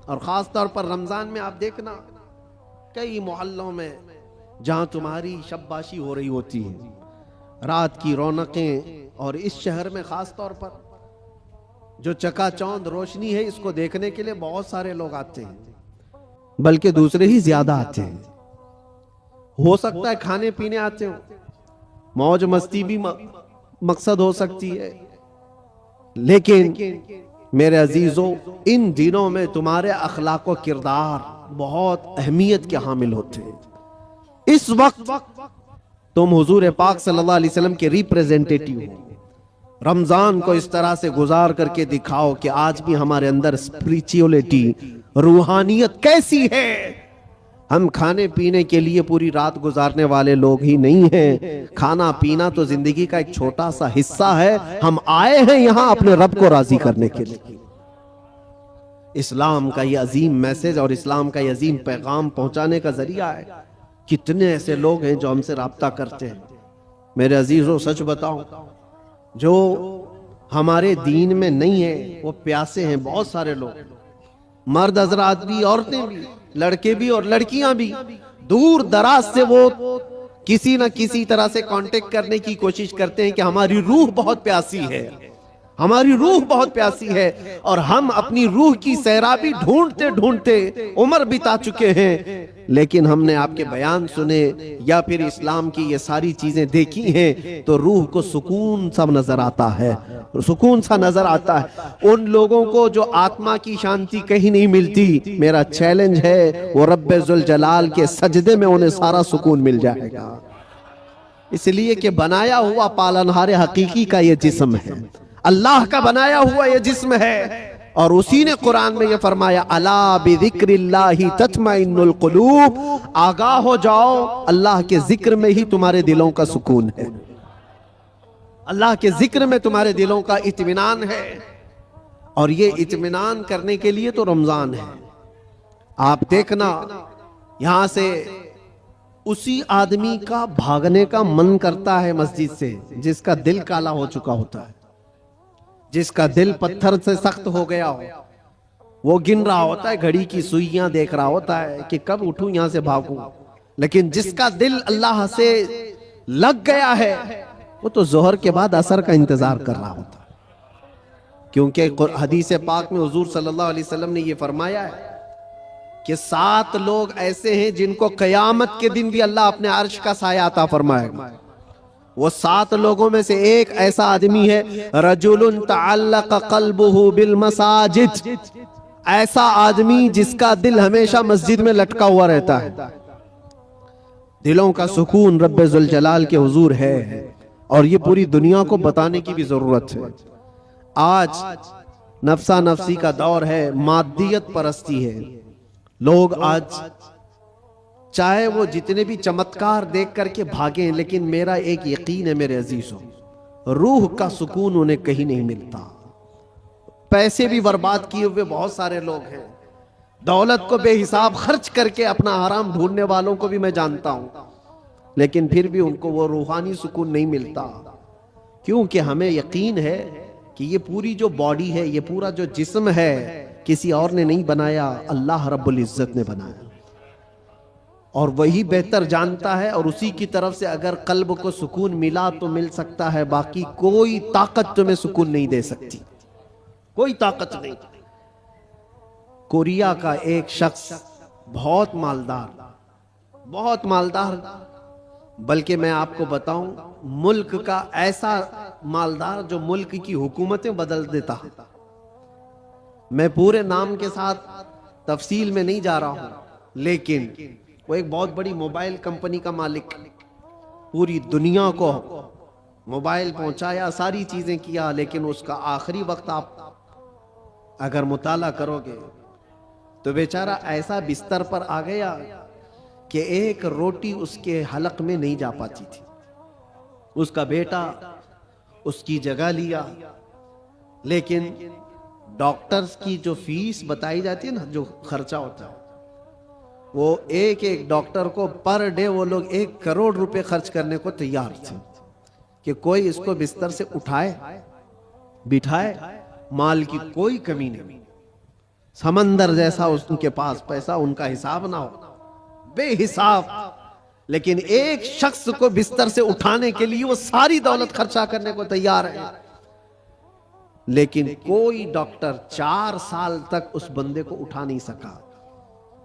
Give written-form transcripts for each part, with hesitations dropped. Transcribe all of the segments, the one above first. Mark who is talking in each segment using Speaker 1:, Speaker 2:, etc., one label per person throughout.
Speaker 1: اور خاص طور پر رمضان میں آپ دیکھنا کئی محلوں میں جہاں تمہاری شباشی ہو رہی ہوتی ہے، رات کی رونقیں، اور اس شہر میں خاص طور پر جو چکا چوند روشنی ہے اس کو دیکھنے کے لیے بہت سارے لوگ آتے ہیں، بلکہ دوسرے ہی زیادہ آتے ہیں۔ ہو سکتا ہے کھانے پینے آتے ہوں، موج مستی بھی مقصد ہو سکتی ہے، لیکن میرے عزیزوں ان دنوں میں تمہارے اخلاق و کردار بہت اہمیت کے حامل ہوتے ہیں۔ اس وقت تم حضور پاک صلی اللہ علیہ وسلم کے ریپریزنٹیٹیو ہو، رمضان کو اس طرح سے گزار کر کے دکھاؤ کہ آج بھی ہمارے اندر اسپریچولیٹی، روحانیت کیسی ہے۔ ہم کھانے پینے کے لیے پوری رات گزارنے والے لوگ ہی نہیں ہیں، کھانا پینا تو زندگی کا ایک چھوٹا سا حصہ ہے۔ ہم آئے ہیں یہاں اپنے رب کو راضی کرنے کے لیے۔ اسلام کا یہ عظیم میسج اور اسلام کا یہ عظیم پیغام پہنچانے کا ذریعہ ہے۔ کتنے ایسے لوگ ہیں جو ہم سے رابطہ کرتے ہیں۔ میرے عزیزوں سچ بتاؤں، جو ہمارے دین میں نہیں ہے وہ پیاسے ہیں، بہت سارے لوگ، مرد حضرات بھی، عورتیں بھی، لڑکے بھی اور لڑکیاں بھی، دور دراز سے وہ کسی نہ کسی طرح سے کانٹیکٹ کرنے کی کوشش کرتے ہیں کہ ہماری روح بہت پیاسی ہے، ہماری روح بہت پیاسی ہے، اور ہم اپنی روح کی سیرابی ڈھونڈتے ڈھونڈتے عمر بتا چکے ہیں، لیکن ہم نے آپ کے بیان سنے یا پھر اسلام کی یہ ساری چیزیں دیکھی ہیں تو روح کو سکون سا نظر آتا ہے، سکون سا نظر آتا ہے۔ ان لوگوں کو جو آتما کی شانتی کہیں نہیں ملتی، میرا چیلنج ہے وہ رب ذوالجلال کے سجدے میں انہیں سارا سکون مل جائے گا، اس لیے کہ بنایا ہوا پالنہار حقیقی کا یہ جسم ہے، اللہ کا بنایا ہوا یہ جسم ہے، اور اسی نے قرآن میں یہ فرمایا الا بذکر اللہ تطمئن القلوب، آگاہ ہو جاؤ اللہ کے ذکر میں ہی تمہارے دلوں کا سکون ہے، اللہ کے ذکر میں تمہارے دلوں کا اطمینان ہے، اور یہ اطمینان کرنے کے لیے تو رمضان ہے۔ آپ دیکھنا یہاں سے اسی آدمی کا بھاگنے کا من کرتا ہے مسجد سے جس کا دل کالا ہو چکا ہوتا ہے، جس کا دل پتھر سے سخت ہو گیا ہو، وہ گن رہا ہوتا ہے، گھڑی کی سوئیاں دیکھ رہا ہوتا ہے کہ کب اٹھوں یہاں سے بھاگوں، لیکن جس کا دل اللہ سے لگ گیا ہے وہ تو ظہر کے بعد عصر کا انتظار کر رہا ہوتا ہے، کیونکہ حدیث پاک میں حضور صلی اللہ علیہ وسلم نے یہ فرمایا ہے کہ 7 لوگ ایسے ہیں جن کو قیامت کے دن بھی اللہ اپنے عرش کا سایہ عطا فرمائے گا۔ وہ 7 لوگوں میں سے ایک ایسا آدمی ہے رجل تعلق قلبہ بالمساجد، ایسا آدمی جس کا دل ہمیشہ مسجد میں لٹکا ہوا رہتا ہے۔ دلوں کا سکون رب ذوالجلال کے حضور ہے، اور یہ پوری دنیا کو بتانے کی بھی ضرورت ہے۔ آج نفسا نفسی کا دور ہے، مادیت پرستی ہے، لوگ آج چاہے وہ جتنے بھی چمتکار دیکھ کر کے بھاگیں، لیکن میرا ایک یقین ہے میرے عزیزوں، روح کا سکون انہیں کہیں نہیں ملتا۔ پیسے بھی برباد کیے ہوئے بہت سارے لوگ ہیں، دولت کو بے حساب خرچ کر کے اپنا حرام ڈھونڈنے والوں کو بھی میں جانتا ہوں، لیکن پھر بھی ان کو وہ روحانی سکون نہیں ملتا، کیونکہ ہمیں یقین ہے کہ یہ پوری جو باڈی ہے، یہ پورا جو جسم ہے، کسی اور نے نہیں بنایا، اللہ رب العزت نے بنایا، اور وہی بہتر جانتا ہے، اور اسی کی طرف سے اگر قلب کو سکون ملا تو مل سکتا ہے، باقی کوئی طاقت تمہیں سکون نہیں دے سکتی، کوئی طاقت نہیں۔ کوریا کا ایک شخص بہت مالدار، بلکہ میں آپ کو بتاؤں ملک کا ایسا مالدار جو ملک کی حکومتیں بدل دیتا۔ میں پورے نام کے ساتھ تفصیل میں نہیں جا رہا ہوں، لیکن وہ ایک بہت بڑی موبائل کمپنی کا مالک، پوری دنیا کو موبائل پہنچایا، ساری چیزیں کیا، لیکن اس کا آخری وقت آپ اگر مطالعہ کرو گے تو بیچارہ ایسا بستر پر آ گیا کہ ایک روٹی اس کے حلق میں نہیں جا پاتی تھی۔ اس کا بیٹا اس کی جگہ لیا، لیکن ڈاکٹرز کی جو فیس بتائی جاتی ہے نا، جو خرچہ ہوتا ہے، وہ ایک ڈاکٹر کو پر ڈے وہ لوگ 1 کروڑ روپے خرچ کرنے کو تیار تھے کہ کوئی اس کو بستر سے اٹھائے بٹھائے، مال کی کوئی کمی نہیں۔ سمندر جیسا ان کے پاس پیسہ، ان کا حساب نہ ہو، بے حساب، لیکن ایک شخص کو بستر سے اٹھانے کے لیے وہ ساری دولت خرچہ کرنے کو تیار ہے. لیکن کوئی ڈاکٹر 4 سال تک اس بندے کو اٹھا نہیں سکا.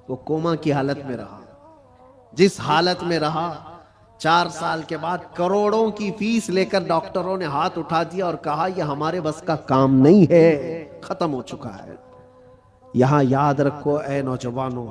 Speaker 1: وہ کوما کی حالت میں رہا. جس حالت میں رہا، 4 سال کے بعد کروڑوں کی فیس لے کر ڈاکٹروں نے ہاتھ اٹھا دیا اور کہا یہ ہمارے بس کا کام نہیں ہے، ختم ہو چکا ہے. یہاں یاد رکھو اے نوجوانوں،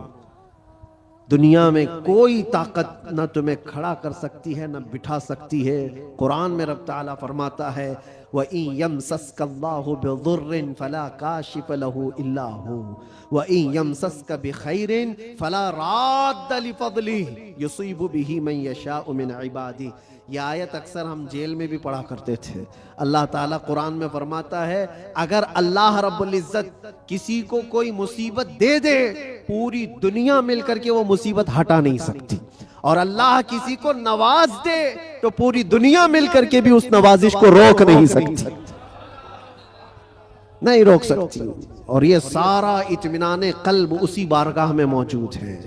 Speaker 1: دنیا میں کوئی طاقت نہ تمہیں کھڑا کر سکتی ہے نہ بٹھا سکتی ہے. قرآن میں رب تعالیٰ فرماتا ہے وَإِن يَمْسَسْكَ اللَّهُ بِضُرٍّ فَلَا كَاشِفَ لَهُ إِلَّا هُوَ وَإِن يَمْسَسْكَ بِخَيْرٍ فَلَا رَادَّ لِفَضْلِهِ يُصِيبُ بِهِ مَن يَشَاءُ مِنْ عِبَادِهِ. یہ آیت اکثر ہم جیل میں بھی پڑھا کرتے تھے. اللہ تعالیٰ قرآن میں فرماتا ہے اگر اللہ رب العزت کسی کو کوئی مصیبت دے دے، پوری دنیا مل کر کے وہ مصیبت ہٹا نہیں سکتی، اور اللہ کسی کو نواز دے تو پوری دنیا مل کر کے بھی اس نوازش کو روک نہیں سکتی، نہیں روک سکتی. اور یہ سارا اطمینان قلب اسی بارگاہ میں موجود ہے،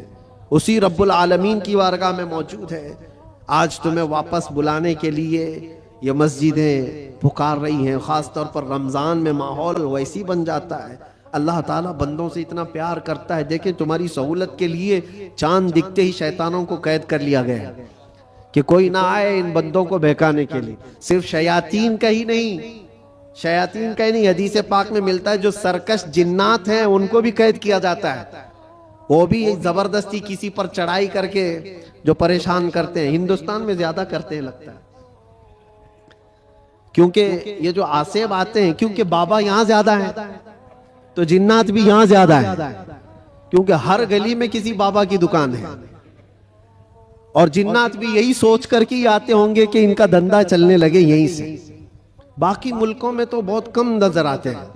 Speaker 1: اسی رب العالمین کی بارگاہ میں موجود ہے. آج تمہیں واپس بلانے کے لیے یہ مسجدیں پکار رہی ہیں. خاص طور پر رمضان میں ماحول ویسی بن جاتا ہے. اللہ تعالیٰ بندوں سے اتنا پیار کرتا ہے. دیکھیں تمہاری سہولت کے لیے چاند دکھتے ہی شیطانوں کو قید کر لیا گیا کہ کوئی نہ آئے ان بندوں کو بہکانے کے لیے. صرف شیاطین کا ہی نہیں، شیاطین کا ہی نہیں، حدیث پاک میں ملتا ہے جو سرکش جنات ہیں ان کو بھی قید کیا جاتا ہے. وہ بھی زبردستی کسی پر چڑھائی کر کے جو پریشان کرتے ہیں. ہندوستان میں زیادہ کرتے ہیں لگتا ہے، کیونکہ یہ جو آصف آتے ہیں، کیونکہ بابا یہاں زیادہ ہیں تو جنات بھی یہاں زیادہ ہیں، کیونکہ ہر گلی میں کسی بابا کی دکان ہے. اور جنات بھی یہی سوچ کر کے آتے ہوں گے کہ ان کا دھندا چلنے لگے یہیں سے. باقی ملکوں میں تو بہت کم نظر آتے ہیں.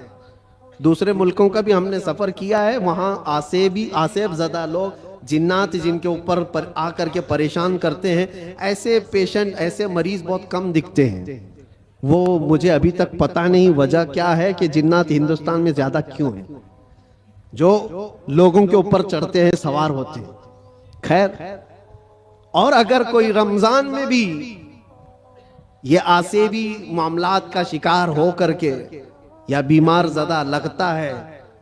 Speaker 1: دوسرے ملکوں کا بھی ہم نے سفر کیا ہے، وہاں آصف زدہ لوگ، جنات جن کے اوپر آ کر کے پریشان کرتے ہیں، ایسے پیشنٹ، ایسے مریض بہت کم دکھتے ہیں. وہ مجھے ابھی تک پتہ نہیں وجہ کیا ہے کہ جنات ہندوستان میں زیادہ کیوں ہیں جو لوگوں کے اوپر چڑھتے ہیں، سوار ہوتے ہیں. خیر، اور اگر کوئی رمضان میں بھی یہ آصفی معاملات کا شکار ہو کر کے یا بیمار زدہ لگتا ہے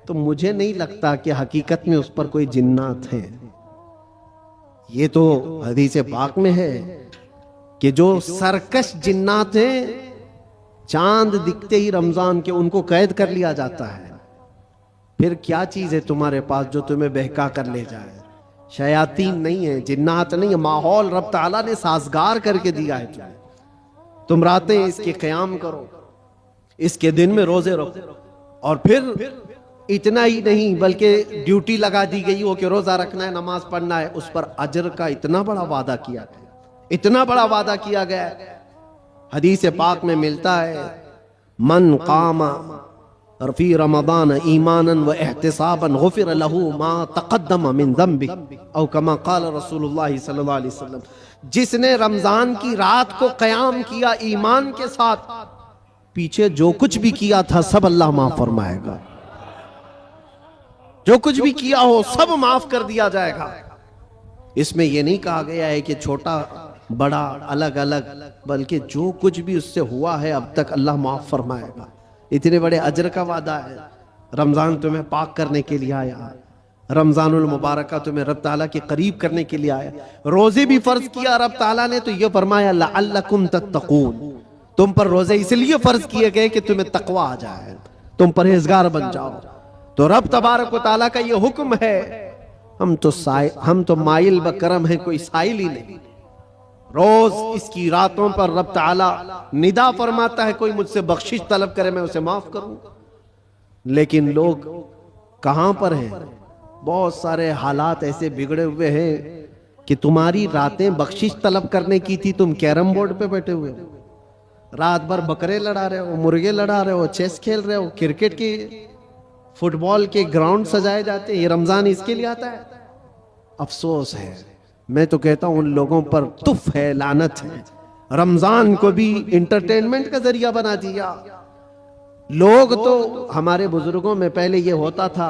Speaker 1: تو مجھے نہیں لگتا کہ حقیقت میں اس پر کوئی جنات ہیں. یہ تو حدیث پاک میں ہے کہ جو سرکش جنات ہیں، چاند دکھتے ہی رمضان کے ان کو قید کر لیا جاتا ہے. پھر کیا چیز ہے تمہارے پاس جو تمہیں بہکا کر لے جائے؟ شیاطین نہیں ہے، جنات نہیں ہے، ماحول رب تعالیٰ نے سازگار کر کے دیا ہے تمہیں. تم راتیں اس کے قیام کرو، اس کے دن میں روزے رکھو، اور پھر اتنا ہی نہیں بلکہ ڈیوٹی لگا دی گئی ہو کہ روزہ رکھنا ہے، نماز پڑھنا ہے، اس پر اجر کا اتنا بڑا وعدہ کیا گیا، اتنا بڑا وعدہ کیا گیا. حدیث پاک میں ملتا ہے من قام فی رمضان ایمانا و احتسابا غفر له ما تقدم من ذنبه او کما قال رسول اللہ صلی اللہ علیہ وسلم. جس نے رمضان کی رات کو قیام کیا ایمان کے ساتھ، پیچھے جو کچھ بھی کیا تھا سب اللہ معاف فرمائے گا. جو کچھ بھی کیا ہو سب معاف کر دیا جائے گا. اس میں یہ نہیں کہا گیا ہے کہ چھوٹا بڑا الگ الگ، بلکہ جو کچھ بھی اس سے ہوا ہے اب تک اللہ معاف فرمائے گا. اتنے بڑے اجر کا وعدہ ہے. رمضان تمہیں پاک کرنے کے لیے آیا، رمضان المبارکہ تمہیں رب تعالیٰ کے قریب کرنے کے لیے آیا. روزے بھی فرض کیا رب تعالیٰ نے تو یہ فرمایا لعلکم تتقون، تم پر روزے اس لیے فرض کیے گئے کہ تمہیں تقوی آ جائے، تم پرہیزگار بن جاؤ. تو رب تبارک و تعالیٰ کا یہ حکم ہے. ہم تو مائل بکرم ہیں، کوئی سائل ہی نہیں. روز اس کی راتوں پر رب تعالیٰ ندا فرماتا ہے کوئی مجھ سے بخشش طلب کرے میں اسے معاف کروں. لیکن لوگ کہاں پر ہیں؟ بہت سارے حالات ایسے بگڑے ہوئے ہیں کہ تمہاری راتیں بخشش طلب کرنے کی تھی، تم کیرم بورڈ پہ بیٹھے ہوئے ہو، رات بھر بکرے لڑا رہے ہو، مرغے لڑا رہے ہو، چیس کھیل رہے ہو، کرکٹ کے فٹ بال کے گراؤنڈ سجائے جاتے ہیں. یہ رمضان اس کے لیے آتا ہے. افسوس ہے، میں تو کہتا ہوں ان لوگوں پر تف ہے، لعنت ہے. رمضان کو بھی انٹرٹینمنٹ کا ذریعہ بنا دیا. لوگ تو ہمارے بزرگوں میں پہلے یہ ہوتا تھا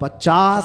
Speaker 1: 50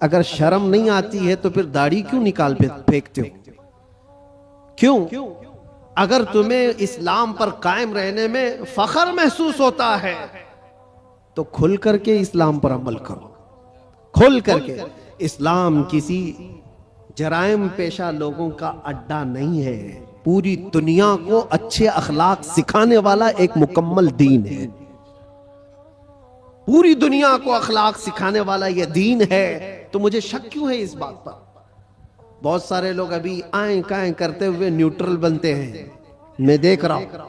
Speaker 1: اگر شرم نہیں آتی ہے تو پھر داڑھی کیوں نکال پھینکتے ہو؟ کیوں؟ اگر تمہیں اسلام پر قائم رہنے میں فخر محسوس ہوتا ہے تو کھل کر کے اسلام پر عمل کرو، کھل کر کے۔ اسلام کسی جرائم پیشہ لوگوں کا اڈا نہیں ہے، پوری دنیا کو اچھے اخلاق سکھانے والا ایک مکمل دین ہے، پوری دنیا کو اخلاق سکھانے والا یہ دین ہے۔ تو مجھے شک کیوں ہے اس بات پر؟ بہت سارے لوگ ابھی آئیں کائیں کرتے ہوئے نیوٹرل بنتے ہیں۔ میں دیکھ رہا ہوں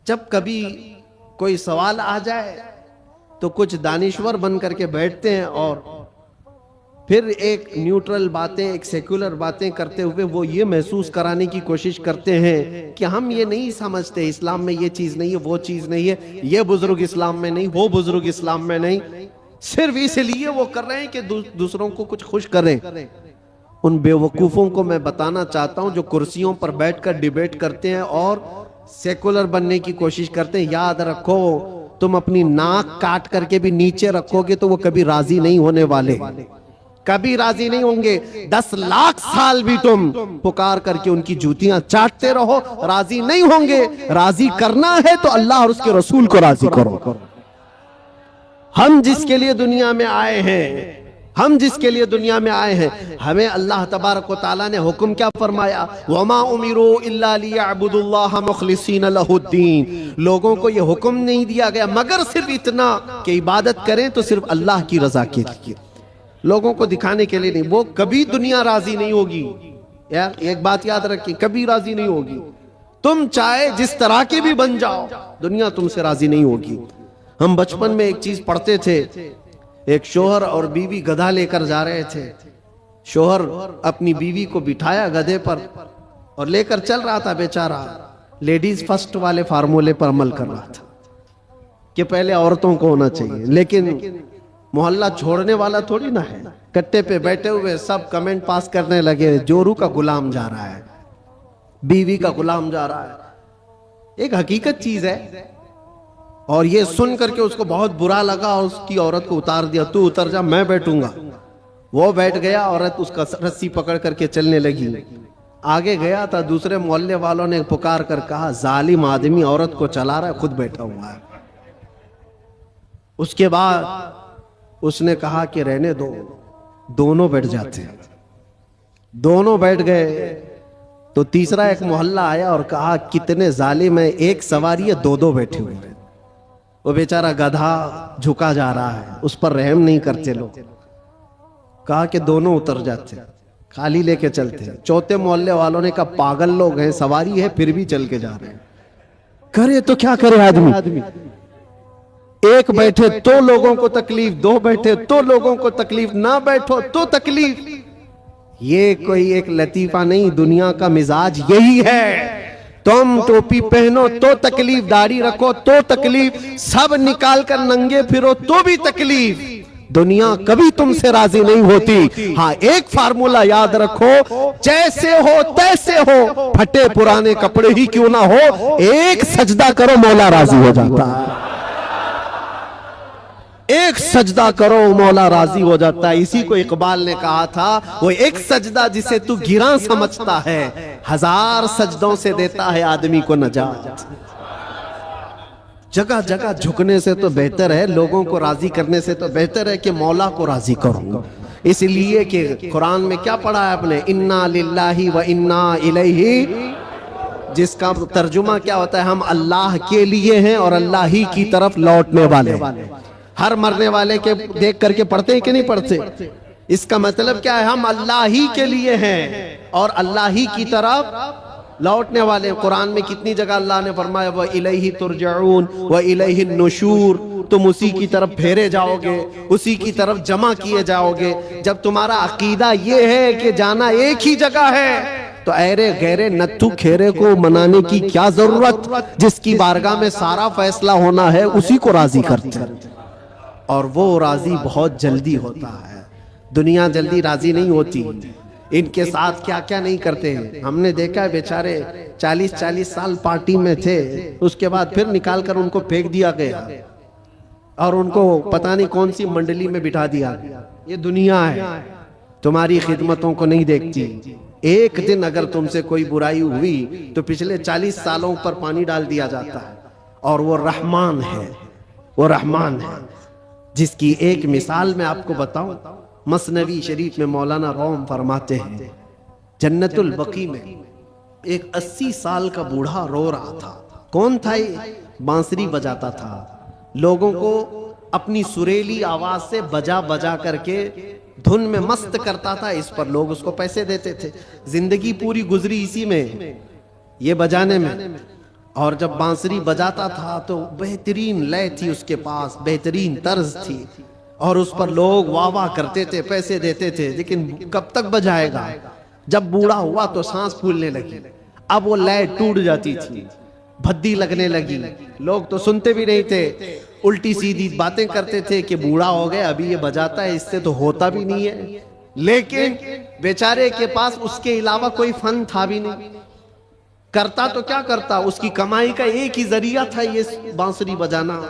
Speaker 1: جب کبھی کوئی سوال آ جائے تو کچھ دانشور بن کر کے بیٹھتے ہیں اور پھر ایک نیوٹرل باتیں، ایک سیکولر باتیں کرتے ہوئے وہ یہ محسوس کرانے کی کوشش کرتے ہیں کہ ہم یہ نہیں سمجھتے، اسلام میں یہ چیز نہیں ہے، وہ چیز نہیں ہے، یہ بزرگ اسلام میں نہیں، وہ بزرگ اسلام میں نہیں، صرف اس لیے وہ کر رہے ہیں کہ دوسروں کو کچھ خوش کریں۔ ان بے وقوفوں کو میں بتانا چاہتا ہوں جو کرسیوں پر بیٹھ کر ڈیبیٹ کرتے ہیں اور سیکولر بننے کی کوشش کرتے ہیں، یاد رکھو تم اپنی ناک کاٹ کر کے بھی نیچے رکھو گے تو وہ کبھی راضی نہیں ہونے والے، کبھی راضی نہیں ہوں گے۔ 10 لاکھ سال بھی تم پکار کر کے ان کی جوتیاں چاٹتے رہو، راضی نہیں ہوں گے۔ راضی کرنا ہے تو اللہ اور اس کے رسول کو راضی کرو۔ ہم جس کے لیے دنیا میں آئے ہیں، ہم جس کے لیے دنیا میں آئے ہیں، ہمیں اللہ تبارک و تعالیٰ نے حکم کیا فرمایا؟ وَمَا أُمِرُوا إِلَّا لِيَعْبُدُوا اللَّهَ مُخْلِصِينَ لَهُ الدِّينَ۔ لوگوں کو یہ حکم نہیں دیا گیا مگر صرف اتنا کہ عبادت کریں تو صرف اللہ کی رضا کے لیے، لوگوں کو دکھانے کے لیے نہیں۔ وہ کبھی دنیا راضی نہیں ہوگی، ایک بات یاد رکھیں، کبھی راضی نہیں ہوگی۔ تم چاہے جس طرح کے بھی بن جاؤ، دنیا تم سے راضی نہیں ہوگی۔ ہم بچپن میں ایک چیز پڑھتے تھے، ایک شوہر اور بیوی گدھا لے کر جا رہے تھے، شوہر اپنی بیوی کو بٹھایا گدھے پر اور لے کر چل رہا تھا، بیچارہ لیڈیز فرسٹ والے فارمولے پر عمل کر رہا تھا کہ پہلے عورتوں کو ہونا چاہیے، لیکن محلہ چھوڑنے والا تھوڑی نہ ہے۔ کٹے پہ بیٹھے ہوئے سب کمنٹ پاس کرنے لگے، جورو کا غلام جا رہا ہے، بیوی کا غلام جا رہا ہے۔ ایک حقیقت چیز ہے، اور یہ سن کر کے اس کو بہت برا لگا اور اس کی عورت کو اتار دیا، تو اتر جا میں بیٹھوں گا۔ وہ بیٹھ گیا، عورت اس کا رسی پکڑ کر کے چلنے لگی۔ آگے گیا تھا، دوسرے محلے والوں نے پکار کر کہا ظالم آدمی عورت کو چلا رہا ہے، خود بیٹھا ہوا ہے۔ اس کے بعد اس نے کہا کہ رہنے دو، دونوں بیٹھ جاتے ہیں۔ دونوں بیٹھ گئے تو تیسرا ایک محلہ آیا اور کہا کتنے ظالم ہیں، ایک سواری ہے، دو بیٹھے ہوئے ہیں۔ وہ بیچارہ گدھا جھکا جا رہا ہے، اس پر رحم نہیں کرتے لوگ۔ کہا کہ دونوں اتر جاتے، خالی لے کے چلتے ہیں۔ چوتھے محلے والوں نے کہا پاگل لوگ ہیں، سواری ہے پھر بھی چل کے جا رہے ہیں، کرے تو کیا کرے آدمی؟ ایک بیٹھے تو لوگوں کو تکلیف، دو بیٹھے تو لوگوں کو تکلیف، نہ بیٹھو تو تکلیف۔ یہ کوئی ایک لطیفہ نہیں، دنیا کا مزاج یہی ہے۔ تم ٹوپی پہنو تو تکلیف، داڑھی رکھو تو تکلیف، سب نکال کر ننگے پھرو تو بھی تکلیف۔ دنیا کبھی تم سے راضی نہیں ہوتی۔ ہاں ایک فارمولا یاد رکھو، جیسے ہو تیسے ہو، پھٹے پرانے کپڑے ہی کیوں نہ ہو، ایک سجدہ کرو مولا راضی ہو جاتا ہے۔ ایک سجدہ کرو مولا راضی ہو جاتا ہے۔ اسی کو اقبال نے کہا تھا، وہ ایک سجدہ جسے تو گراں سمجھتا ہے، 1000 سجدوں سے دیتا ہے آدمی کو نجات۔ جگہ جگہ جھکنے سے تو بہتر ہے، لوگوں کو راضی کرنے سے تو بہتر ہے کہ مولا کو راضی کروں۔ اس لیے کہ قرآن میں کیا پڑھا ہے اپنے، انا للہ و انا الیہ، جس کا ترجمہ کیا ہوتا ہے، ہم اللہ کے لیے ہیں اور اللہ ہی کی طرف لوٹنے والے۔ ہر مرنے والے کے دیکھ کر کے پڑھتے ہیں کہ نہیں پڑھتے؟ اس کا مطلب کیا ہے، ہم اللہ ہی کے لیے ہیں اور اللہ ہی کی طرف لوٹنے والے۔ قرآن میں کتنی جگہ اللہ نے فرمایا وَإِلَيْهِ تُرْجَعُونَ وَإِلَيْهِ النُّشُورُ، تم اسی کی طرف پھیرے جاؤ گے، اسی کی طرف جمع کیے جاؤ گے۔ جب تمہارا عقیدہ یہ ہے کہ جانا ایک ہی جگہ ہے تو ایرے غیرے نتھو کھیرے کو منانے کی کیا ضرورت؟ جس کی بارگاہ میں سارا فیصلہ ہونا ہے اسی کو راضی کرتے ہیں، اور وہ راضی بہت جلدی ہوتا ہے۔ دنیا جلدی راضی نہیں ہوتی۔ ان کے ساتھ کیا کیا نہیں کرتے ہیں، ہم نے دیکھا ہے بیچارے 40 سال پارٹی میں تھے، اس کے بعد پھر نکال کر ان کو پھینک دیا گیا اور ان کو پتہ نہیں کون سی منڈلی میں بٹھا دیا گیا۔ یہ دنیا ہے، تمہاری خدمتوں کو نہیں دیکھتی. ایک دن اگر تم سے کوئی برائی ہوئی تو پچھلے 40 سالوں پر پانی ڈال دیا جاتا ہے. اور وہ رحمان ہے، وہ رحمان ہے جس کی ایک مثال میں آپ کو بتاؤں. مثنوی شریف میں مولانا روم فرماتے ہیں جنت البقیع میں ایک 80 سال کا بوڑھا رو رہا تھا. کون تھا یہ؟ بانسری بجاتا تھا. لوگوں کو اپنی سریلی آواز سے بجا بجا کر کے دھن میں مست کرتا تھا. اس پر لوگ اس کو پیسے دیتے تھے. زندگی پوری گزری اسی میں، یہ بجانے میں. اور جب بانسری بجاتا تھا تو بہترین لے تھی اس کے پاس، بہترین طرز تھی، اور اس پر لوگ واہ واہ کرتے تھے، پیسے دیتے تھے. لیکن کب تک بجائے گا؟ جب بوڑھا ہوا تو سانس پھولنے لگی. اب وہ لے ٹوٹ جاتی تھی، بھدی لگنے لگی. لوگ تو سنتے بھی نہیں تھے، الٹی سیدھی باتیں کرتے تھے کہ بوڑھا ہو گیا، ابھی یہ بجاتا ہے، اس سے تو ہوتا بھی نہیں ہے. لیکن بیچارے کے پاس اس کے علاوہ کوئی فن تھا بھی نہیں. کرتا تو کیا کرتا؟ اس کی کمائی کا ایک ہی ذریعہ تھا یہ بانسری بجانا،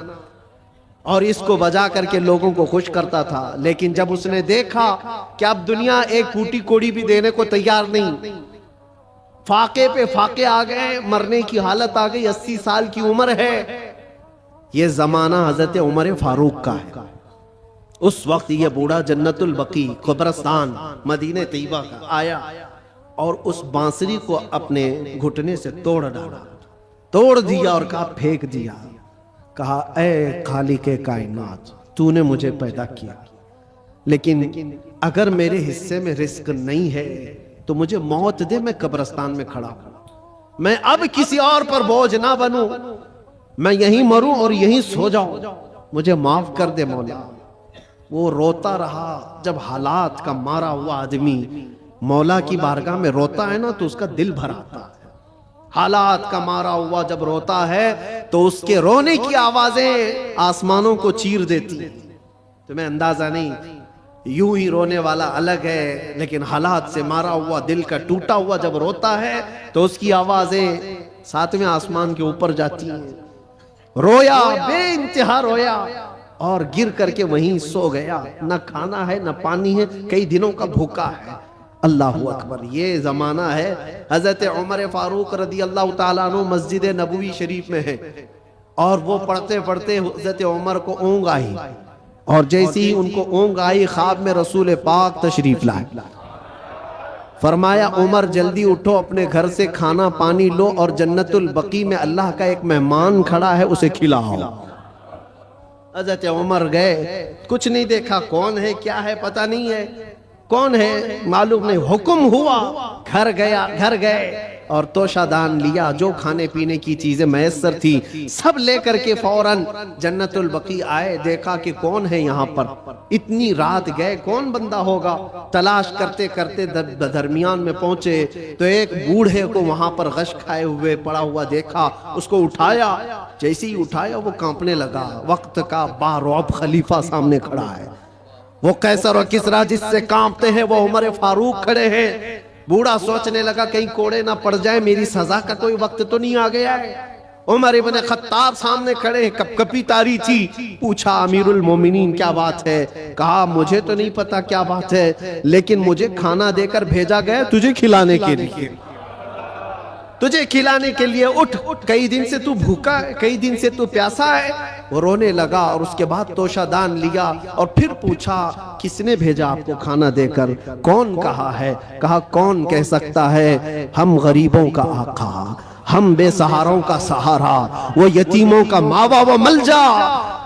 Speaker 1: اور اس کو بجا کر کے لوگوں کو خوش کرتا تھا. لیکن جب اس نے دیکھا کہ اب دنیا ایک پھوٹی کوڑی بھی دینے کو تیار نہیں، فاقے پہ فاقے آ گئے، مرنے کی حالت آ گئی، 80 سال کی عمر ہے. یہ زمانہ حضرت عمر فاروق کا ہے. اس وقت یہ بوڑھا جنت البقیع قبرستان مدینہ طیبہ کا آیا اور اس بانسری کو اپنے گھٹنے سے توڑ ڈالا، توڑ دیا اور کہا پھینک دیا. کہا اے خالق کائنات، تو نے مجھے پیدا کیا، لیکن اگر میرے حصے میں رزق نہیں ہے تو مجھے موت دے، میں قبرستان میں کھڑا ہوں. میں اب کسی اور پر بوجھ نہ بنوں، میں یہیں مروں اور یہیں سو جاؤں، مجھے معاف کر دے مولا. وہ روتا رہا. جب حالات کا مارا ہوا آدمی مولا کی بارگاہ میں روتا ہے نا تو اس کا دل بھر آتا ہے. حالات کا مارا ہوا جب روتا ہے تو اس کے رونے کی آوازیں آسمانوں کو چیر دیتی. تمہیں اندازہ نہیں، یوں ہی رونے والا الگ ہے، لیکن حالات سے مارا ہوا، دل کا ٹوٹا ہوا جب روتا ہے تو اس کی آوازیں ساتویں آسمان کے اوپر جاتی ہیں. رویا، بے انتہا رویا، اور گر کر کے وہیں سو گیا. نہ کھانا ہے نہ پانی ہے، کئی دنوں کا بھوکا ہے. اللہ اکبر. یہ زمانہ ہے حضرت عمر فاروق رضی اللہ تعالیٰ عنہ مسجد نبوی شریف میں ہے، اور وہ پڑھتے پڑھتے حضرت عمر کو اونگ آئی، اور جیسی ہی ان کو اونگ آئی خواب میں رسول پاک تشریف لائے. فرمایا عمر جلدی اٹھو، اپنے گھر سے کھانا پانی لو، اور جنت البقیع میں اللہ کا ایک مہمان کھڑا ہے، اسے کھلاؤ. حضرت عمر گئے، کچھ نہیں دیکھا، کون ہے کیا ہے پتہ نہیں ہے، کون ہے معلوم نہیں. حکم ہوا، گھر گئے اور توشہ دان لیا، جو کھانے پینے کی چیزیں میسر تھی سب لے کر کے فوراً جنت البقیع آئے. دیکھا کہ کون ہے یہاں پر، اتنی رات گئے، کون بندہ ہوگا. تلاش کرتے کرتے درمیان میں پہنچے تو ایک بوڑھے کو وہاں پر غش کھائے ہوئے پڑا ہوا دیکھا. اس کو اٹھایا، جیسے ہی اٹھایا وہ کانپنے لگا. وقت کا بارعب خلیفہ سامنے کھڑا ہے. وہ قیصر و کسریٰ جس سے کانپتے ہیں وہ عمر فاروق کھڑے ہیں. بوڑھا سوچنے لگا کہیں کوڑے نہ پڑ جائے، میری سزا کا کوئی وقت تو نہیں آ گیا ہے. عمر ابن خطاب سامنے کھڑے ہیں، کپ کپی تاری تھی. پوچھا امیر المومنین کیا بات ہے؟ کہا مجھے تو نہیں پتا کیا بات ہے، لیکن مجھے کھانا دے کر بھیجا گیا تجھے کھلانے کے لیے، تجھے کھلانے کے لیے. اٹھ، کئی دن سے تو بھوکا ہے، کئی دن سے تو پیاسا ہے. وہ رونے لگا اور اس کے بعد توشہ دان لیا اور پھر پوچھا کس نے بھیجا آپ کو کھانا دے کر؟ کون کہا ہے؟ کہا کون کہہ سکتا ہے؟ ہم غریبوں کا آقا، ہم بے سہاروں کا سہارا، وہ یتیموں کا ماوا و ملجا،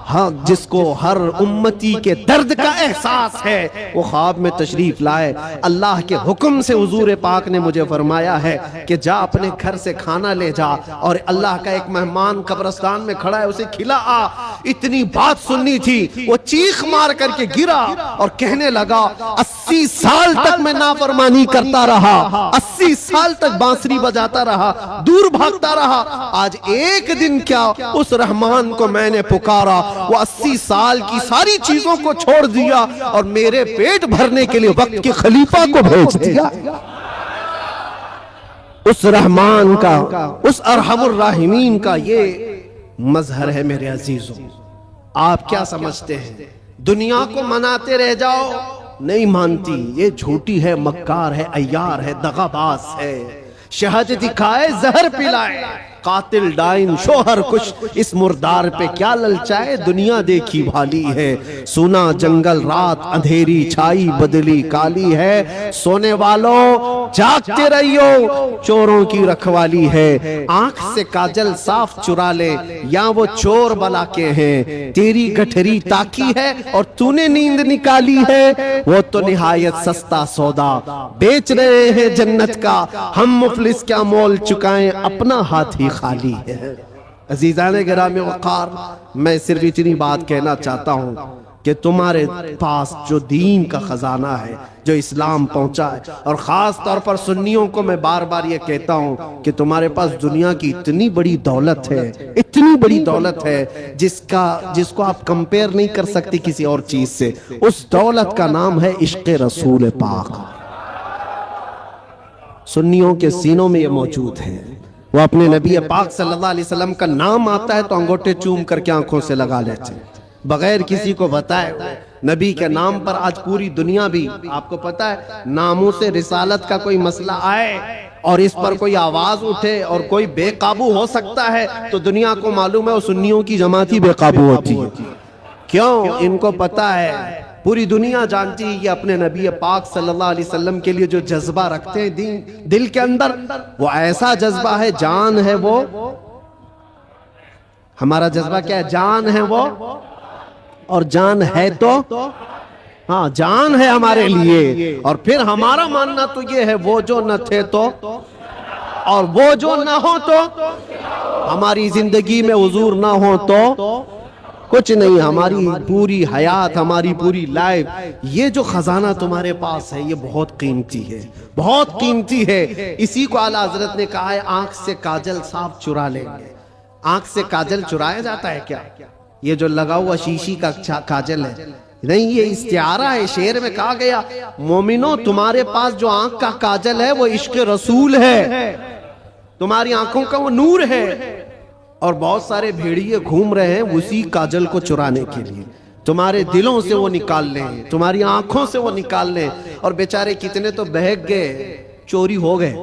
Speaker 1: ہاں جس کو ہر امتی کے درد کا احساس ہے، وہ خواب میں تشریف لائے. اللہ کے حکم سے حضور پاک نے مجھے فرمایا ہے کہ جا اپنے گھر سے کھانا لے جا، اور اللہ کا ایک مہمان قبرستان میں کھڑا ہے اسے کھلا آ. اتنی بات سننی تھی، وہ چیخ مار کر کے گرا اور کہنے لگا 80 سال تک میں نافرمانی کرتا رہا، 80 سال تک بانسری بجاتا رہا، دور بھاگتا رہا، آج ایک دن کیا اس رحمان کو میں نے پکارا، وہ 80 سال کی ساری چیزوں کو چھوڑ دیا اور میرے پیٹ بھرنے کے لیے وقت کے خلیفہ کو بھیج دیا. اس رحمان کا، اس ارحم الراحمین کا یہ مظہر ہے میرے عزیزوں. آپ کیا سمجھتے ہیں دنیا کو مناتے رہ جاؤ، نہیں مانتی، یہ جھوٹی ہے، مکار ہے، عیار ہے، دغاباز ہے، شہد دکھائے زہر پلائے، قاتل ڈائن شوہر کش، اس مردار پہ کیا للچائے، دنیا دیکھی بھالی ہے، سونا جنگل رات اندھیری چھائی بدلی کالی ہے، سونے والوں جاگتے رہیو چوروں کی رکھوالی ہے، آنکھ سے کاجل صاف چرا لے یا وہ چور بلا کے ہیں، تیری گٹھری تاکی ہے اور تو نے نیند نکالی ہے، وہ تو نہایت سستا سودا بیچ رہے ہیں جنت کا، ہم مفلس کیا مول چکائیں اپنا ہاتھ ہی خالی ہے۔ عزیزان گرامی وقار، میں صرف اتنی بات کہنا چاہتا ہوں کہ تمہارے پاس جو دین کا خزانہ ہے، جو اسلام پہنچا ہے، اور خاص طور پر سنیوں کو میں بار بار یہ کہتا ہوں کہ تمہارے پاس دنیا کی اتنی بڑی دولت ہے، اتنی بڑی دولت ہے جس کو آپ کمپیر نہیں کر سکتی کسی اور چیز سے، اس دولت کا نام ہے عشق رسول پاک۔ سنیوں کے سینوں میں یہ موجود ہے، وہ اپنے نبی پاک صلی اللہ علیہ وسلم کا نام آتا ہے تو انگوٹھے چوم کر کے آنکھوں سے لگا لیتے ہیں بغیر کسی کو بتائے۔ نبی کے نام پر آج پوری دنیا بھی، آپ کو پتا ہے، ناموں سے رسالت کا کوئی مسئلہ آئے اور اس پر کوئی آواز اٹھے اور کوئی بے قابو ہو سکتا ہے تو دنیا کو معلوم ہے وہ سنیوں کی جماعت ہی بے قابو ہوتی ہے۔ کیوں؟ ان کو پتا ہے، پوری دنیا جانتی ہے یہ اپنے نبی پاک صلی اللہ علیہ وسلم کے لیے جو جذبہ رکھتے ہیں دل کے اندر، وہ ایسا جذبہ ہے، جان ہے وہ، ہمارا جذبہ کیا ہے؟ جان ہے وہ، اور جان ہے تو، ہاں جان ہے ہمارے لیے، اور پھر ہمارا ماننا تو یہ ہے وہ جو نہ تھے تو، اور وہ جو نہ ہو تو، ہماری زندگی میں حضور نہ ہو تو کچھ نہیں، ہماری پوری حیات، ہماری پوری لائف، یہ جو خزانہ تمہارے پاس ہے یہ بہت قیمتی ہے، بہت قیمتی ہے۔ اسی کو اعلیٰ حضرت نے کہا ہے آنکھ سے کاجل صاف چرا لیں گے۔ آنکھ سے کاجل چرایا جاتا ہے کیا؟ یہ جو لگا ہوا شیشی کا کاجل ہے نہیں، یہ استعارہ ہے، شعر میں کہا گیا مومنو تمہارے پاس جو آنکھ کا کاجل ہے وہ عشق رسول ہے، تمہاری آنکھوں کا وہ نور ہے، اور بہت سارے بھیڑیے گھوم رہے ہیں اسی کاجل کو چرانے کے لیے، تمہارے دلوں سے وہ نکال لیں، تمہاری آنکھوں سے وہ نکال لیں، اور بیچارے کتنے تو بہک گئے، چوری ہو گئے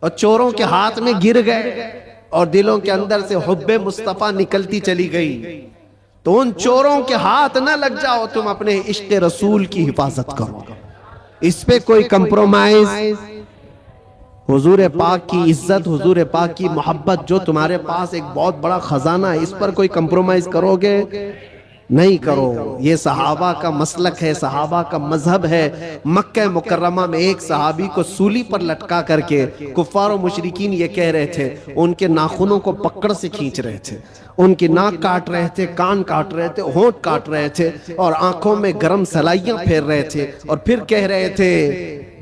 Speaker 1: اور چوروں کے ہاتھ میں گر گئے، اور دلوں کے اندر سے حب مصطفیٰ نکلتی چلی گئی۔ تو ان چوروں کے ہاتھ نہ لگ جاؤ، تم اپنے عشق رسول کی حفاظت کرو، اس پہ کوئی کمپرومائز، حضور پاک کی عزت، حضور پاک کی محبت جو تمہارے پاس ایک بہت بڑا خزانہ ہے، اس پر کوئی کمپرومائز کرو گے؟ نہیں کرو۔ یہ صحابہ کا مسلک ہے، صحابہ کا مذہب ہے۔ مکہ مکرمہ میں ایک صحابی کو سولی پر لٹکا کر کے کفار و مشرکین یہ کہہ رہے تھے، ان کے ناخنوں کو پکڑ سے کھینچ رہے تھے، ان کی ناک کاٹ رہے تھے، کان کاٹ رہے تھے، ہونٹ کاٹ رہے تھے، اور آنکھوں میں گرم سلائیاں پھیر رہے تھے، اور پھر کہہ رہے تھے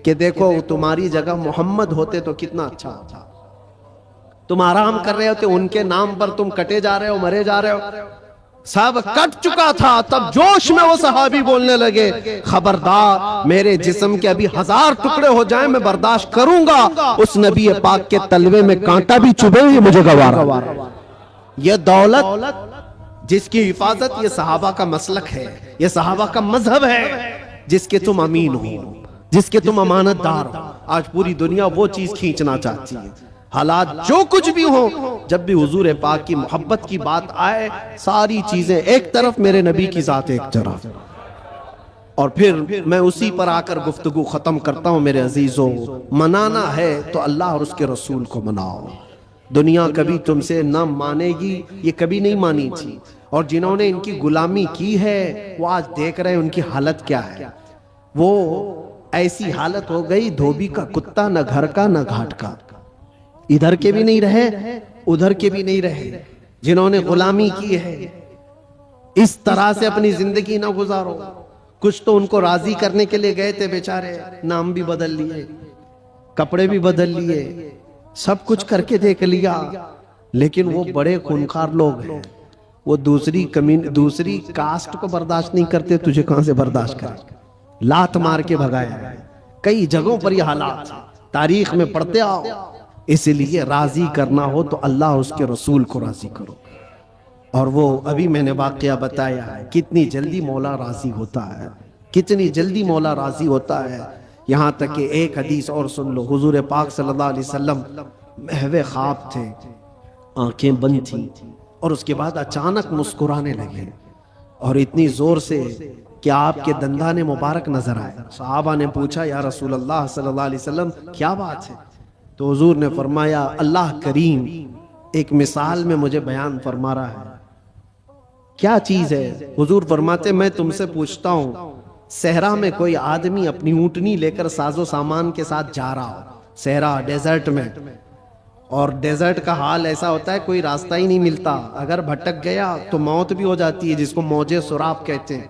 Speaker 1: کہ دیکھو تمہاری جگہ محمد ہوتے تو کتنا اچھا ہوتا، تم آرام کر رہے ہوتے، ان کے نام پر تم کٹے جا رہے ہو، مرے جا رہے ہو۔ سب کٹ چکا تھا، تب جوش میں وہ صحابی بولنے لگے، خبردار میرے جسم کے ابھی 1000 ٹکڑے ہو جائیں میں برداشت کروں گا، اس نبی پاک کے تلوے میں کانٹا بھی چبھے یہ مجھے گوارا۔ یہ دولت جس کی حفاظت یہ صحابہ کا مسلک ہے، یہ صحابہ کا مذہب ہے، جس کے تم امین ہو، جس کے تم امانت دار ہو۔ آج پوری دنیا وہ چیز کھینچنا چاہتی ہے، حالات جو کچھ بھی ہوں، جب بھی حضور پاک کی محبت کی بات آئے ساری چیزیں ایک طرف، میرے نبی کی ذات ایک طرف۔ اور پھر میں اسی پر آ کر گفتگو ختم کرتا ہوں میرے عزیزوں، منانا ہے تو اللہ اور اس کے رسول کو مناؤ۔ دنیا کبھی تم سے نہ مانے گی، یہ کبھی نہیں مانی تھی، اور جنہوں نے ان کی غلامی کی ہے وہ آج دیکھ رہے ہیں ان کی حالت کیا ہے۔ وہ ایسی حالت ہو گئی دھوبی کا کتا، نہ گھر کا نہ گھاٹ کا، ادھر کے بھی نہیں رہے ادھر کے بھی نہیں رہے۔ جنہوں نے غلامی کی ہے اس طرح سے اپنی زندگی نہ گزارو۔ کچھ تو ان کو راضی کرنے کے لیے گئے تھے بیچارے، نام بھی بدل لیے، کپڑے بھی بدل لیے، سب کچھ کر کے دیکھ لیا، لیکن وہ بڑے خونخوار لوگ ہیں، وہ دوسری کاسٹ کو برداشت نہیں کرتے، تجھے کہاں سے برداشت کریں، لات مار کے بھگایا۔ کئی جگہوں پر یہ حالات تاریخ میں پڑھتے آؤ۔ اس لیے راضی کرنا ہو تو اللہ اور اس کے رسول کو راضی کرو، اور وہ ابھی میں نے واقعہ بتایا ہے کتنی جلدی مولا راضی ہوتا ہے، کتنی جلدی مولا راضی ہوتا ہے. یہاں تک کہ ایک حدیث اور سن لو. حضور پاک صلی اللہ علیہ وسلم محو خواب تھے, آنکھیں بند تھیں, اور اس کے بعد اچانک مسکرانے لگے, اور اتنی زور سے کہ آپ کے دندان مبارک نظر آئے. صحابہ نے پوچھا یا رسول اللہ صلی اللہ علیہ وسلم کیا بات ہے؟ تو حضور نے فرمایا اللہ کریم ایک مثال میں مجھے بیان فرما رہا ہے. کیا چیز ہے؟ حضور فرماتے میں تم سے پوچھتا ہوں, صحرا میں کوئی آدمی اپنی اونٹنی لے کر ساز و سامان کے ساتھ جا رہا ہو, صحرا ڈیزرٹ میں, اور ڈیزرٹ کا حال ایسا ہوتا ہے کوئی راستہ ہی نہیں ملتا, اگر بھٹک گیا تو موت بھی ہو جاتی ہے, جس کو موجے سراب کہتے ہیں.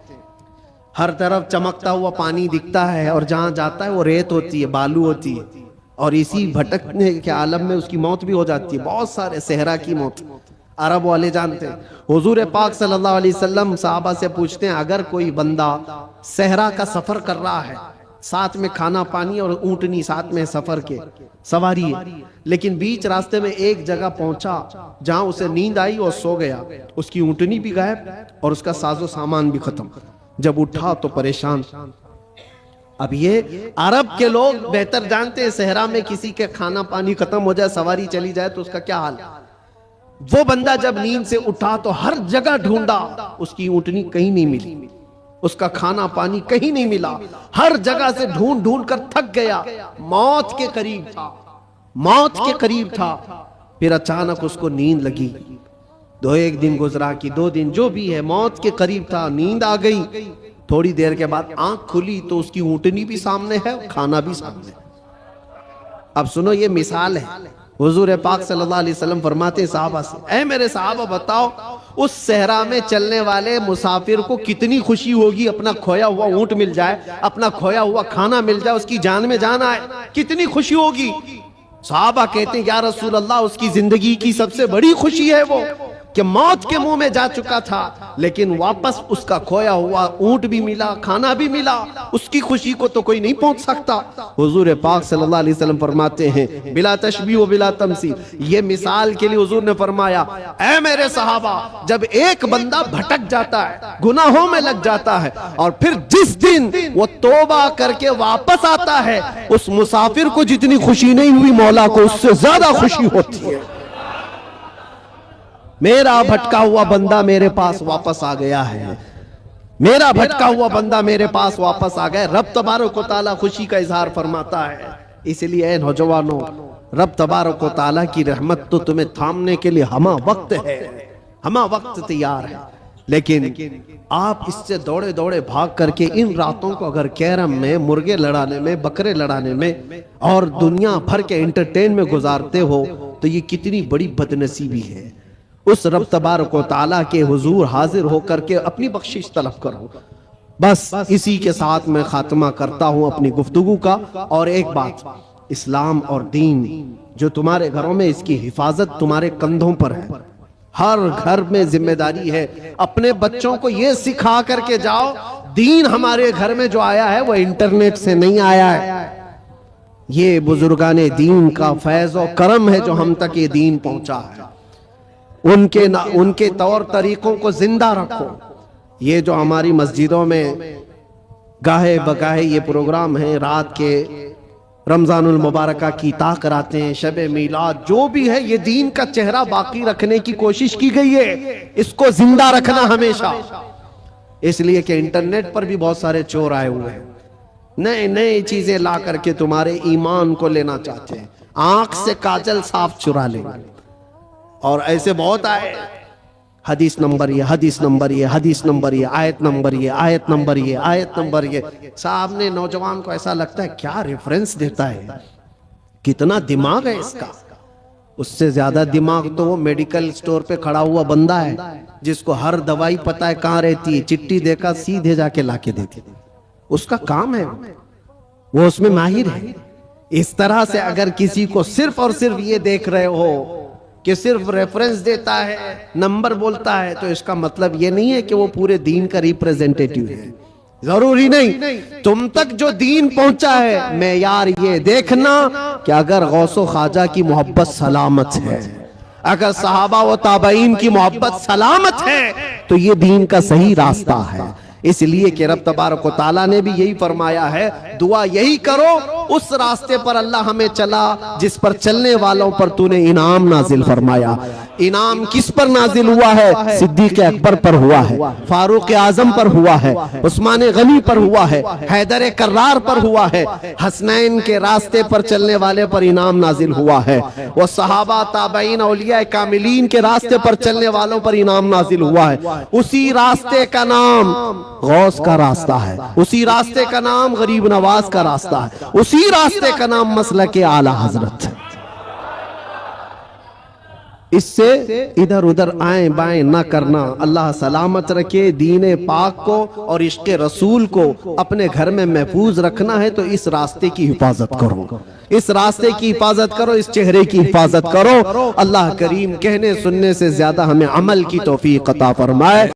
Speaker 1: ہر طرف چمکتا ہوا پانی دکھتا ہے, اور جہاں جاتا ہے وہ ریت ہوتی ہے, بالو ہوتی ہے, اور اسی بھٹکنے کے عالم میں اس کی موت بھی ہو جاتی ہے. بہت سارے صحرا کی موت عرب والے جانتے ہیں. حضور پاک صلی اللہ علیہ وسلم صحابہ سے پوچھتے ہیں اگر کوئی بندہ صحرا کا سفر کر رہا ہے, ساتھ میں کھانا پانی اور اونٹنی ساتھ میں سفر کے سواری ہے, لیکن بیچ راستے میں ایک جگہ پہنچا جہاں اسے نیند آئی اور سو گیا, اس کی اونٹنی بھی غائب اور اس کا ساز و سامان بھی ختم, جب اٹھا تو پریشان. اب یہ عرب کے لوگ بہتر جانتے ہیں صحرا میں کسی کے کھانا پانی ختم ہو جائے, سواری چلی جائے تو اس کا کیا حال. وہ بندہ جب نیند سے اٹھا تو ہر جگہ ڈھونڈا, اس کی اونٹنی کہیں نہیں ملی, اس کا کھانا پانی کہیں نہیں ملا, ہر جگہ سے ڈھونڈ ڈھونڈ کر تھک گیا, موت کے قریب تھا, موت کے قریب تھا. پھر اچانک اس کو نیند لگی, ایک دن گزرا کہ 2 دن, جو بھی ہے موت کے قریب تھا, نیند آ گئی. تھوڑی دیر کے بعد آنکھ کھلی تو اس کی اونٹنی بھی سامنے ہے, کھانا بھی سامنے. اب سنو یہ مثال ہے. حضور پاک صلی اللہ علیہ وسلم فرماتے صحابہ سے, اے میرے صحابہ بتاؤ اس صحرا میں چلنے والے مسافر کو کتنی خوشی ہوگی اپنا کھویا ہوا اونٹ مل جائے, اپنا کھویا ہوا کھانا مل جائے, اس کی جان میں جان آئے, کتنی خوشی ہوگی. صحابہ کہتے ہیں یا رسول اللہ اس کی زندگی کی سب سے بڑی خوشی ہے وہ کہ موت کے منہ میں جا چکا تھا, لیکن واپس اس کا کھویا ہوا اونٹ بھی ملا, کھانا بھی ملا, اس کی خوشی کو تو کوئی نہیں پہنچ سکتا. حضور پاک صلی اللہ علیہ وسلم فرماتے ہیں بلا تشبیہ و بلا تمثیل, یہ مثال کے لیے حضور نے فرمایا اے میرے صحابہ جب ایک بندہ بھٹک جاتا ہے, گناہوں میں لگ جاتا ہے, اور پھر جس دن وہ توبہ کر کے واپس آتا ہے, اس مسافر کو جتنی خوشی نہیں ہوئی مولا کو اس سے زیادہ خوشی ہوتی ہے. میرا بھٹکا ہوا بندہ میرے پاس واپس آ گیا ہے, میرا بھٹکا ہوا بندہ میرے پاس واپس آ گیا. رب تبارک و تعالیٰ خوشی کا اظہار فرماتا ہے. اس لیے اے نوجوانوں, رب تبارک و تعالیٰ کی رحمت تو تمہیں تھامنے کے لیے ہمہ وقت ہے, ہمہ وقت تیار ہے, لیکن آپ اس سے دوڑے دوڑے بھاگ کر کے ان راتوں کو اگر کیرم میں, مرغے لڑانے میں, بکرے لڑانے میں اور دنیا بھر کے انٹرٹین میں گزارتے ہو تو یہ کتنی بڑی بدنصیبی ہے. اس رب تبارک و تعالیٰ کے حضور حاضر ہو کر کے اپنی بخشش طلب کرو. بس اسی کے ساتھ میں خاتمہ کرتا ہوں اپنی گفتگو کا. اور ایک بات, اسلام اور دین جو تمہارے گھروں میں, اس کی حفاظت تمہارے کندھوں پر ہے. ہر گھر میں ذمہ داری ہے, اپنے بچوں کو یہ سکھا کر کے جاؤ دین ہمارے گھر میں جو آیا ہے وہ انٹرنیٹ سے نہیں آیا ہے, یہ بزرگان دین کا فیض و کرم ہے جو ہم تک یہ دین پہنچا ہے. ان کے طور طریقوں کو زندہ رکھو. یہ جو ہماری مسجدوں میں گاہے بگاہے یہ پروگرام ہیں, رات کے رمضان المبارکہ کی طاق کراتے ہیں, شب میلاد, جو بھی ہے یہ دین کا چہرہ باقی رکھنے کی کوشش کی گئی ہے, اس کو زندہ رکھنا ہمیشہ. اس لیے کہ انٹرنیٹ پر بھی بہت سارے چور آئے ہوئے ہیں, نئے نئے چیزیں لا کر کے تمہارے ایمان کو لینا چاہتے ہیں. آنکھ سے کاجل صاف چرا لیں, اور ایسے بہت آئے, حدیث نمبر یہ, حدیث نمبر یہ, حدیث نمبر یہ, آیت نمبر یہ, آیت نمبر یہ, آیت نمبر یہ. صاحب نے نوجوان کو ایسا لگتا ہے کیا ریفرنس دیتا ہے, کتنا دماغ ہے اس کا. اس سے زیادہ دماغ تو وہ میڈیکل سٹور پہ کھڑا ہوا بندہ ہے جس کو ہر دوائی پتہ ہے کہاں رہتی ہے, چٹی دے کر سیدھے جا کے لا کے دیتی, اس کا کام ہے, وہ اس میں ماہر ہے. اس طرح سے اگر کسی کو صرف اور صرف یہ دیکھ رہے ہو کہ صرف ریفرنس دیتا ہے, نمبر بولتا ہے, تو اس کا مطلب یہ نہیں ہے کہ وہ پورے دین کا ریپریزنٹیٹیو ہے. ضروری نہیں. تم تک جو دین پہنچا ہے معیار یہ دیکھنا کہ اگر غوث و خواجہ کی محبت سلامت ہے, اگر صحابہ و تابعین کی محبت سلامت ہے, تو یہ دین کا صحیح راستہ ہے. اس لیے کہ رب تبارک و تعالیٰ نے بھی یہی فرمایا ہے، دعا یہی کرو اس راستے پر اللہ ہمیں چلا جس پر چلنے والوں پر تو نے انعام نازل فرمایا۔ انعام کس پر نازل ہوا ہے؟ صدیق اکبر پر ہوا ہے، فاروق اعظم پر ہوا ہے، عثمان غنی پر ہوا ہے، حیدر کرار پر ہوا ہے، حسنین کے راستے پر چلنے والے پر انعام نازل ہوا ہے، وہ صحابہ تابعین اولیاء کاملین کے راستے پر چلنے والوں پر انعام نازل ہوا ہے۔ اسی راستے کا نام غوث کا راستہ ہے، اسی راستے کا نام غریب نواز کا راستہ ہے، اسی راستے کا نام مسلک اعلی حضرت ہے۔ اس سے ادھر ادھر آئیں بائیں نہ کرنا۔ اللہ سلامت رکھے دین پاک کو اور عشق رسول کو اپنے گھر میں محفوظ رکھنا ہے تو اس راستے کی حفاظت کرو، اس راستے کی حفاظت کرو، اس چہرے کی حفاظت کرو۔ اللہ کریم کہنے سننے سے زیادہ ہمیں عمل کی توفیق عطا فرمائے۔